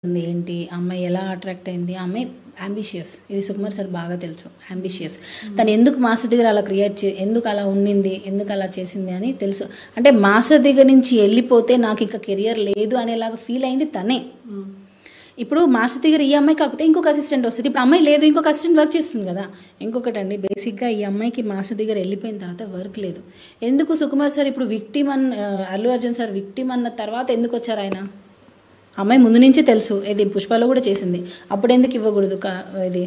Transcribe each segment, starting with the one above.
ఉంది ఏంటి అమ్మాయి ఎలా అట్రాక్ట్ అయింది అమ్మాయి అంబిషియస్ ఇది సుకుమార్ సార్ బాగా తెలుసు అంబిషియస్ తను ఎందుకు మాస్టర్ దగ్గర అలా క్రియేట్ ఎందుకు అలా ఉండింది ఎందుకు అలా చేసింది అని తెలుసు అంటే మాస్టర్ దగ్గర నుంచి వెళ్ళిపోతే నాకు ఇంకా కెరియర్ లేదు అనేలాగా ఫీల్ అయింది తనే ఇప్పుడు మాస్టర్ దగ్గర ఈ అమ్మాయి కాకపోతే ఇంకొక అసిస్టెంట్ వస్తుంది ఇప్పుడు అమ్మాయి లేదు ఇంకొక అసిస్టెంట్ వర్క్ చేస్తుంది కదా ఇంకొకటి అండి బేసిక్గా ఈ అమ్మాయికి మాస్టర్ దగ్గర వెళ్ళిపోయిన తర్వాత వర్క్ లేదు ఎందుకు సుకుమార్ సార్ ఇప్పుడు victim Allu Arjun sir victim అన్న తర్వాత ఎందుకు వచ్చారు ఆయన అమ్మాయి ముందు నుంచే తెలుసు ఇది పుష్పలో కూడా చేసింది అప్పుడు ఎందుకు ఇవ్వకూడదు ఇది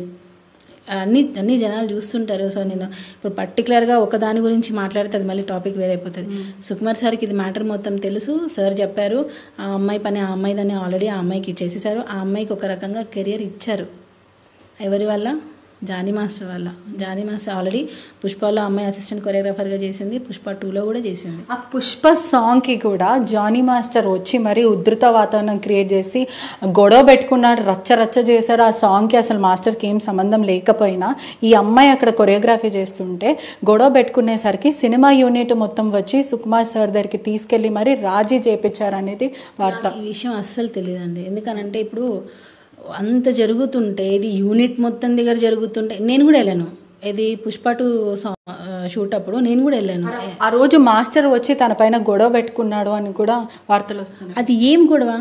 అన్ని జనాలు చూస్తుంటారు సో నేను ఇప్పుడు పర్టికులర్గా ఒకదాని గురించి మాట్లాడితే అది మళ్ళీ టాపిక్ వేరైపోతుంది సుకుమార్ సార్కి ఇది మ్యాటర్ మొత్తం తెలుసు సార్ చెప్పారు ఆ అమ్మాయి పని ఆ అమ్మాయిదని ఆల్రెడీ ఆ అమ్మాయికి చేసేసారు ఆ అమ్మాయికి ఒక రకంగా కెరియర్ ఇచ్చారు ఎవరి వల్ల జానీ మాస్టర్ వల్ల జానీ మాస్టర్ ఆల్రెడీ పుష్పలో అమ్మాయి అసిస్టెంట్ కొరియోగ్రాఫర్గా చేసింది పుష్ప 2లో కూడా చేసింది ఆ పుష్ప సాంగ్కి కూడా జానీ మాస్టర్ వచ్చి మరీ ఉధృత వాతావరణం క్రియేట్ చేసి గొడవ పెట్టుకున్నాడు రచ్చ చేశారు ఆ సాంగ్కి అసలు మాస్టర్కి ఏం సంబంధం లేకపోయినా ఈ అమ్మాయి అక్కడ కొరియోగ్రఫీ చేస్తుంటే గొడవ పెట్టుకునేసరికి సినిమా యూనిట్ మొత్తం వచ్చి సుకుమార్ సార్ దగ్గరికి తీసుకెళ్ళి మరీ రాజీ చేపించారు అనేది వార్త ఈ విషయం అస్సలు తెలియదండి ఎందుకనంటే ఇప్పుడు అంత జరుగుతుంటే ఇది యూనిట్ మొత్తం దగ్గర జరుగుతుంటే నేను కూడా వెళ్ళాను ఇది పుష్ప 2 షూట్ అప్పుడు నేను కూడా వెళ్ళాను ఆ రోజు మాస్టర్ వచ్చి తన పైన గొడవ పెట్టుకున్నాడు అని కూడా వార్తలు వస్తున్నాయి అది ఏం గొడవ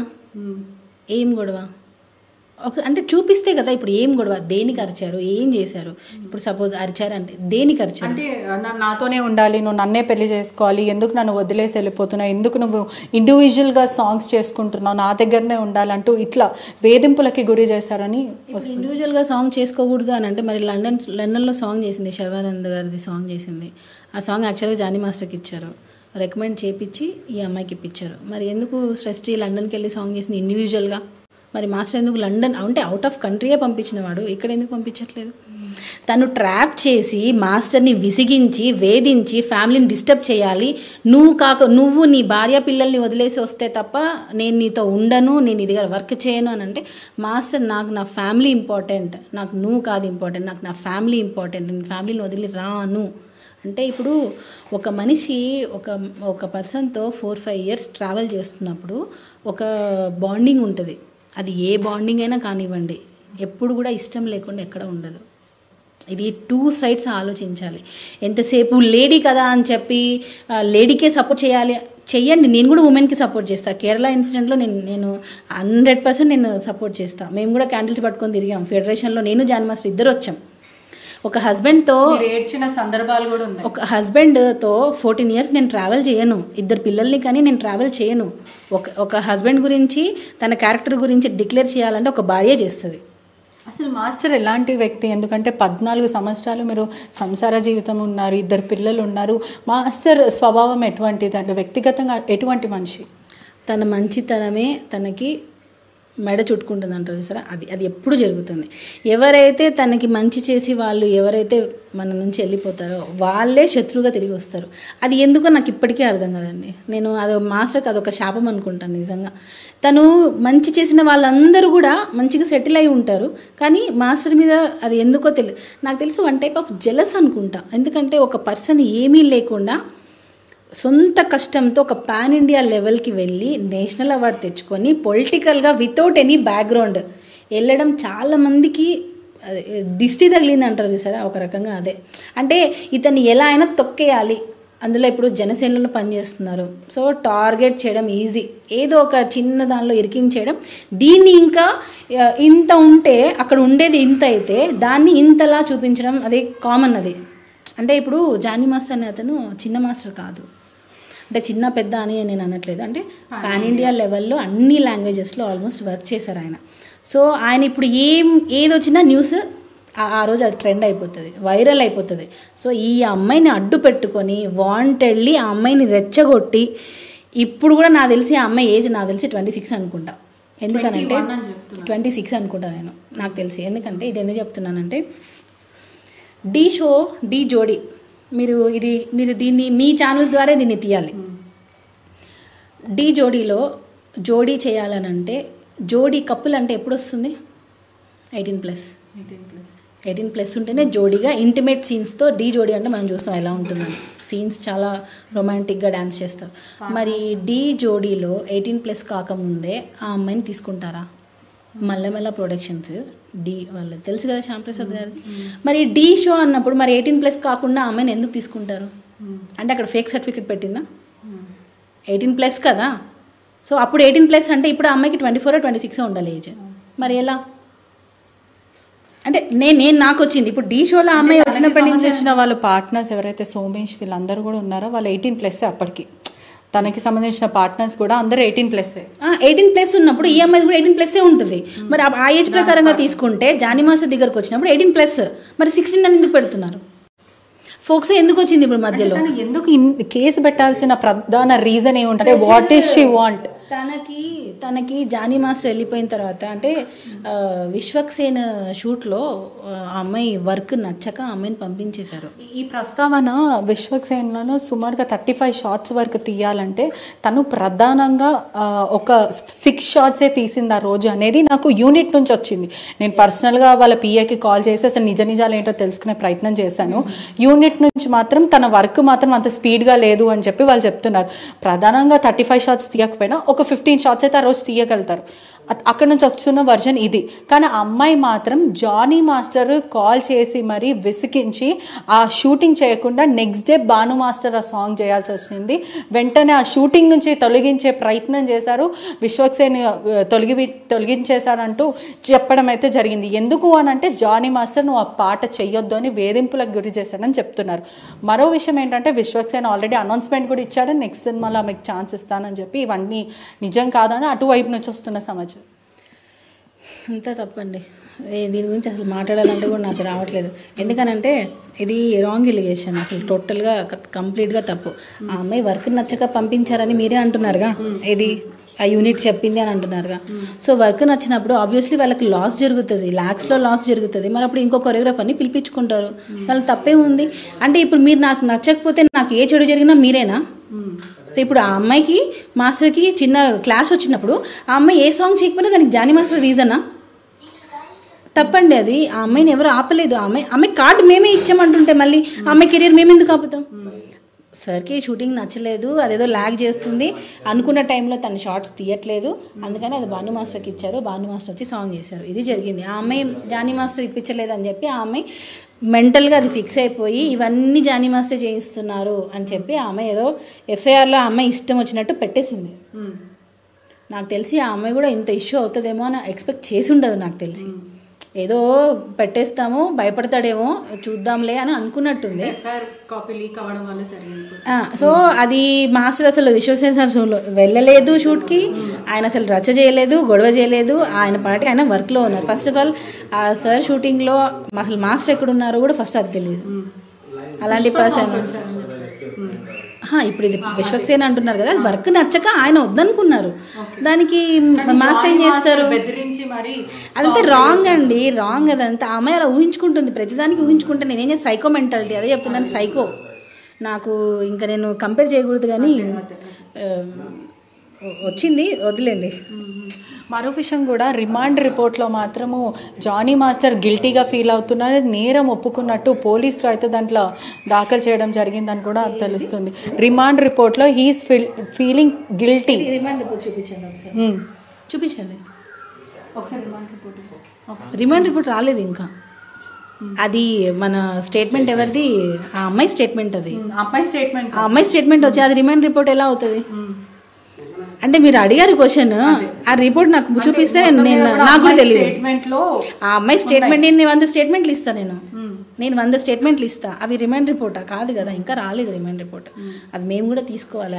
అంటే చూపిస్తే కదా ఇప్పుడు ఏం గొడవ దేనికి అరిచారు ఏం చేశారు ఇప్పుడు సపోజ్ అరిచారంటే దేనికి అరిచారు అంటే నాతోనే ఉండాలి నువ్వు నన్నే పెళ్లి చేసుకోవాలి ఎందుకు నన్ను వదిలేసి వెళ్ళిపోతున్నావు ఎందుకు నువ్వు ఇండివిజువల్గా సాంగ్స్ చేసుకుంటున్నావు నా దగ్గరనే ఉండాలంటూ ఇట్లా వేధింపులకి గురి చేశారని ఇండివిజువల్గా సాంగ్ చేసుకోకూడదు అని అంటే మరి లండన్లో సాంగ్ చేసింది శర్వానంద్ గారిది సాంగ్ చేసింది ఆ సాంగ్ యాక్చువల్గా జానీ మాస్టర్కి ఇచ్చారు రికమెండ్ చేయించి ఈ అమ్మాయికి ఇప్పించారు మరి ఎందుకు సృష్టి లండన్కి వెళ్ళి సాంగ్ చేసింది ఇండివిజువల్గా మరి మాస్టర్ ఎందుకు లండన్ అంటే అవుట్ ఆఫ్ కంట్రీయే పంపించిన వాడు ఇక్కడ ఎందుకు పంపించట్లేదు తను ట్రాప్ చేసి మాస్టర్ని విసిగించి వేధించి ఫ్యామిలీని డిస్టర్బ్ చేయాలి నువ్వు నీ భార్య పిల్లల్ని వదిలేసి వస్తే తప్ప నేను నీతో ఉండను నేను ఇది వర్క్ చేయను అని అంటే మాస్టర్ నాకు నా ఫ్యామిలీ ఇంపార్టెంట్ నాకు నువ్వు కాదు ఇంపార్టెంట్ నాకు నా ఫ్యామిలీ ఇంపార్టెంట్ నేను ఫ్యామిలీని వదిలి రాను అంటే ఇప్పుడు ఒక మనిషి ఒక పర్సన్తో 4-5 years ట్రావెల్ చేస్తున్నప్పుడు ఒక బాండింగ్ ఉంటుంది అది ఏ బాండింగ్ అయినా కానివ్వండి ఎప్పుడు కూడా ఇష్టం లేకుండా ఎక్కడ ఉండదు ఇది 2 sides ఆలోచించాలి ఎంతసేపు లేడీ కదా అని చెప్పి లేడీకే సపోర్ట్ చెయ్యండి నేను కూడా ఉమెన్కి సపోర్ట్ చేస్తాను కేరళ ఇన్సిడెంట్లో నేను 100% నేను సపోర్ట్ చేస్తాను మేము కూడా క్యాండిల్స్ పట్టుకొని తిరిగాం ఫెడరేషన్లో నేను జానీ మాస్టర్ ఇద్దరు వచ్చాం ఒక హస్బెండ్తో ఏడ్చిన సందర్భాలు కూడా ఉన్నాయి ఒక హస్బెండ్తో 14 years నేను ట్రావెల్ చేయను 2 పిల్లల్ని కానీ నేను ట్రావెల్ చేయను ఒక హస్బెండ్ గురించి తన క్యారెక్టర్ గురించి డిక్లేర్ చేయాలంటే ఒక భార్య చేస్తుంది అసలు మాస్టర్ ఎలాంటి వ్యక్తి ఎందుకంటే 14 సంవత్సరాలు మీరు సంసార జీవితం ఉన్నారు 2 పిల్లలు ఉన్నారు మాస్టర్ స్వభావం ఎటువంటిది అంటే వ్యక్తిగతంగా ఎటువంటి మనిషి తన మంచితనమే తనకి మెడ చుట్టుకుంటుంది అంటారు సరే అది ఎప్పుడు జరుగుతుంది ఎవరైతే తనకి మంచి చేసి వాళ్ళు ఎవరైతే మన నుంచి వెళ్ళిపోతారో వాళ్ళే శత్రువుగా తిరిగి వస్తారు అది ఎందుకో నాకు ఇప్పటికీ అర్థం కాదండి నేను అది మాస్టర్కి అదొక శాపం అనుకుంటాను నిజంగా తను మంచి చేసిన వాళ్ళందరూ కూడా మంచిగా సెటిల్ అయి ఉంటారు కానీ మాస్టర్ మీద అది ఎందుకో నాకు తెలిసి వన్ టైప్ ఆఫ్ జెలస్ అనుకుంటా ఎందుకంటే ఒక పర్సన్ ఏమీ లేకుండా సొంత కష్టంతో ఒక పాన్ ఇండియా లెవెల్కి వెళ్ళి నేషనల్ అవార్డు తెచ్చుకొని పొలిటికల్గా వితౌట్ ఎనీ బ్యాక్గ్రౌండ్ వెళ్ళడం చాలామందికి దిష్టి తగిలింది అంటారు చూసారా ఒక రకంగా అదే అంటే ఇతన్ని ఎలా అయినా తొక్కేయాలి అందులో ఇప్పుడు జనసేనలో పనిచేస్తున్నారు సో టార్గెట్ చేయడం ఈజీ ఏదో ఒక చిన్న దానిలో ఇరికించేయడం దీన్ని ఇంకా ఇంత ఉంటే అక్కడ ఉండేది ఇంత అయితే దాన్ని ఇంతలా చూపించడం అది కామన్ అది అంటే ఇప్పుడు జానీ మాస్టర్ అనే అతను చిన్న మాస్టర్ కాదు అంటే చిన్న పెద్ద అని నేను అనట్లేదు అంటే పాన్ ఇండియా లెవెల్లో అన్ని లాంగ్వేజెస్లో ఆల్మోస్ట్ వర్క్ చేశారు ఆయన సో ఆయన ఇప్పుడు ఏది వచ్చినా న్యూస్ ఆ రోజు అది ట్రెండ్ అయిపోతుంది వైరల్ అయిపోతుంది సో ఈ అమ్మాయిని అడ్డు పెట్టుకొని వాంటెడ్లీ ఆ అమ్మాయిని రెచ్చగొట్టి ఇప్పుడు కూడా నాకు తెలిసి ఆ అమ్మాయి ఏజ్ నాకు తెలిసి 26 అనుకుంటా ఎందుకనంటే 26 అనుకుంటా నేను నాకు తెలిసి ఎందుకంటే ఇది ఎందుకు చెప్తున్నానంటే ఢీ జోడీ మీరు దీన్ని మీ ఛానల్స్ ద్వారా దీన్ని తీయాలి ఢీ జోడీలో జోడీ చేయాలనంటే జోడీ కప్పుల్ అంటే ఎప్పుడు వస్తుంది 18+ ఉంటేనే జోడీగా ఇంటిమేట్ సీన్స్తో ఢీ జోడీ అంటే మనం చూస్తాం ఎలా ఉంటుందని సీన్స్ చాలా రొమాంటిక్గా డ్యాన్స్ చేస్తారు మరి ఢీ జోడీలో 18+ కాకముందే ఆ అమ్మాయిని తీసుకుంటారా మల్లెమల్ల ప్రొడక్షన్స్ డి వాళ్ళది తెలుసు కదా శ్యాంప్రసాద్ గారిది. మరి డి షో అన్నప్పుడు మరి 18+ కాకుండా అమ్మాయిని ఎందుకు తీసుకుంటారు? అంటే అక్కడ ఫేక్ సర్టిఫికేట్ పెట్టిందా? 18+ కదా. సో అప్పుడు 18+ అంటే ఇప్పుడు అమ్మాయికి 24 26 ఉండాలి ఏజ్. మరి ఎలా? అంటే నేను నాకు వచ్చింది ఇప్పుడు డి షోలో అమ్మాయి వచ్చినప్పటి నుంచి వచ్చిన వాళ్ళ పార్ట్నర్స్ ఎవరైతే సోమేష్ వీళ్ళందరూ కూడా ఉన్నారో వాళ్ళు 18+ అప్పటికి. తనకి సంబంధించిన పార్ట్నర్స్ కూడా అందరూ 18+. 18+ ఉన్నప్పుడు ఈ అమ్మాయి కూడా 18+ ఉంటుంది. మరి ఆ ఏజ్ ప్రకారంగా తీసుకుంటే జానీ మాస్టర్ దగ్గరకు వచ్చినప్పుడు 18+. మరి 16 అని ఎందుకు పెడుతున్నారు? ఫోక్స్ ఎందుకు వచ్చింది ఇప్పుడు మధ్యలో? ఎందుకు కేసు పెట్టాల్సిన ప్రధాన రీజన్ ఏముంటే వాట్ ఈస్ షీ వాంట్? తనకి జానీ మాస్టర్ వెళ్ళిపోయిన తర్వాత అంటే విశ్వక్సేన్ షూట్లో ఆ అమ్మాయి వర్క్ నచ్చక అమ్మాయిని పంపించేశారు. ఈ ప్రస్తావన విశ్వక్సేన్లో సుమారుగా 35 షాట్స్ వరకు తీయాలంటే తను ప్రధానంగా ఒక 6 షాట్సే తీసింది ఆ రోజు అనేది నాకు యూనిట్ నుంచి వచ్చింది. నేను పర్సనల్గా వాళ్ళ పిఏకి కాల్ చేసి అసలు నిజాలు ఏంటో తెలుసుకునే ప్రయత్నం చేశాను. యూనిట్ నుంచి మాత్రం తన వర్క్ మాత్రం అంత స్పీడ్గా లేదు అని చెప్పి వాళ్ళు చెప్తున్నారు. ప్రధానంగా 35 షాట్స్ తీయకపోయినా ఒక 15 షాట్స్ అయితే ఆ రోజు తీయగలుగుతారు. అక్కడ నుంచి వస్తున్న వర్జన్ ఇది. కానీ ఆ అమ్మాయి మాత్రం జానీ మాస్టర్ కాల్ చేసి మరీ విసిగించి ఆ షూటింగ్ చేయకుండా నెక్స్ట్ డే భాను మాస్టర్ ఆ సాంగ్ చేయాల్సి వచ్చింది. వెంటనే ఆ షూటింగ్ నుంచి తొలగించే ప్రయత్నం చేశారు. విశ్వక్సేన్ తొలగించేశారంటూ చెప్పడం అయితే జరిగింది. ఎందుకు అని అంటే జానీ మాస్టర్ నువ్వు ఆ పాట చెయ్యొద్దు అని వేధింపులకు గురి చేశాడని చెప్తున్నారు. మరో విషయం ఏంటంటే విశ్వక్సేన్ ఆల్రెడీ అనౌన్స్మెంట్ కూడా ఇచ్చాడు, నెక్స్ట్ సినిమాలో ఆమెకు ఛాన్స్ ఇస్తానని చెప్పి. ఇవన్నీ నిజం కాదని అటువైపు నుంచి వస్తున్న సమాచారం అంతా తప్పండి. దీని గురించి అసలు మాట్లాడాలంటే కూడా నాకు రావట్లేదు. ఎందుకనంటే ఇది రాంగ్ ఎలిగేషన్, అసలు టోటల్గా కంప్లీట్గా తప్పు. ఆ అమ్మాయి వర్క్ నచ్చక పంపించారని మీరే అంటున్నారుగా, ఇది ఆ యూనిట్ చెప్పింది అని అంటున్నారుగా. సో వర్క్ నచ్చినప్పుడు ఆబ్వియస్లీ వాళ్ళకి లాస్ జరుగుతుంది, ల్యాక్స్లో లాస్ జరుగుతుంది. మరి అప్పుడు ఇంకో కొరియోగ్రాఫర్ని పిలిపించుకుంటారు, వాళ్ళకి తప్పే ఉంది. అంటే ఇప్పుడు మీరు నాకు నచ్చకపోతే నాకు ఏ చెడు జరిగినా మీరేనా? సో ఇప్పుడు ఆ అమ్మాయికి మాస్టర్కి చిన్న క్లాష్ వచ్చినప్పుడు ఆ అమ్మాయి ఏ సాంగ్ చేయకపోయినా దానికి జానీ మాస్టర్ రీజనా? తప్పండి అది. ఆ అమ్మాయిని ఎవరు ఆపలేదు. అమ్మాయి కార్డు మేమే ఇచ్చామంటుంటే మళ్ళీ ఆ అమ్మాయి కెరీర్ మేము ఎందుకు ఆపుతాం? సార్కి షూటింగ్ నచ్చలేదు, అదేదో ల్యాగ్ చేస్తుంది అనుకున్న టైంలో తన షార్ట్స్ తీయట్లేదు, అందుకని అది భాను మాస్టర్కి ఇచ్చారు. భాను మాస్టర్ వచ్చి సాంగ్ చేశారు. ఇది జరిగింది. ఆ అమ్మాయి జానీ మాస్టర్ ఇప్పించలేదు అని చెప్పి ఆ అమ్మాయి మెంటల్గా అది ఫిక్స్ అయిపోయి ఇవన్నీ జానీ మాస్టర్ చేయిస్తున్నారు అని చెప్పి ఆ అమ్మాయి ఏదో ఎఫ్ఐఆర్లో ఆ అమ్మాయి ఇష్టం వచ్చినట్టు పెట్టేసింది. నాకు తెలిసి ఆ అమ్మాయి కూడా ఇంత ఇష్యూ అవుతుందేమో అని ఎక్స్పెక్ట్ చేసి ఉండదు. నాకు తెలిసి ఏదో పెట్టేస్తాము భయపడతాడేమో చూద్దాంలే అని అనుకున్నట్టుంది. సో అది మాస్టర్ అసలు విశ్వక్సేన్ సార్ వెళ్ళలేదు షూట్కి, ఆయన అసలు రచ్చ చేయలేదు, గొడవ చేయలేదు, ఆయన పాటికి ఆయన వర్క్లో ఉన్నారు. ఫస్ట్ ఆఫ్ ఆల్ ఆ సార్ షూటింగ్లో అసలు మాస్టర్ ఎక్కడున్నారో కూడా ఫస్ట్ అది తెలియదు. అలాంటి పర్సన్ ఇప్పుడు ఇది విశ్వక్సేన్ అంటున్నారు కదా, వర్క్ నచ్చక ఆయన వద్దనుకున్నారు, దానికి మాస్టర్ ఏం చేస్తారు? అదంతా రాంగ్ అండి, రాంగ్. అదంతా అమ్మాయి అలా ఊహించుకుంటుంది, ప్రతిదానికి ఊహించుకుంటే నేనేం చేస్తే సైకో మెంటాలిటీ, అదే చెప్తున్నాను, సైకో. నాకు ఇంకా నేను కంపేర్ చేయకూడదు కానీ వచ్చింది, వదిలేండి. మరో విషయం కూడా, రిమాండ్ రిపోర్ట్లో మాత్రము జానీ మాస్టర్ గిల్టీగా ఫీల్ అవుతున్నారు, నేరం ఒప్పుకున్నట్టు పోలీసులు అయితే దాంట్లో దాఖలు చేయడం జరిగిందని కూడా తెలుస్తుంది. రిమాండ్ రిపోర్ట్లో he's feeling guilty. Remand report చూపించండి ఒకసారి, చూపించండి ఒకసారి. రిమాండ్ రిపోర్ట్ రాలేదు ఇంకా. అది మన స్టేట్మెంట్ ఎవరిది? ఆ అమ్మాయి స్టేట్మెంట్. అది ఆ అమ్మాయి స్టేట్మెంట్ వచ్చి అది రిమాండ్ రిపోర్ట్ ఎలా అవుతుంది? అంటే మీరు అడిగారు క్వశ్చన్, ఆ రిపోర్ట్ నాకు చూపిస్తే నాకు కూడా తెలియదు. ఆ అమ్మాయి స్టేట్మెంట్ నేను 100 స్టేట్మెంట్లు ఇస్తాను, నేను 100 స్టేట్మెంట్లు ఇస్తా. అవి రిమాండ్ రిపోర్టా? కాదు కదా, ఇంకా రాలేదు రిమాండ్ రిపోర్ట్. అది మేము కూడా తీసుకోవాలి.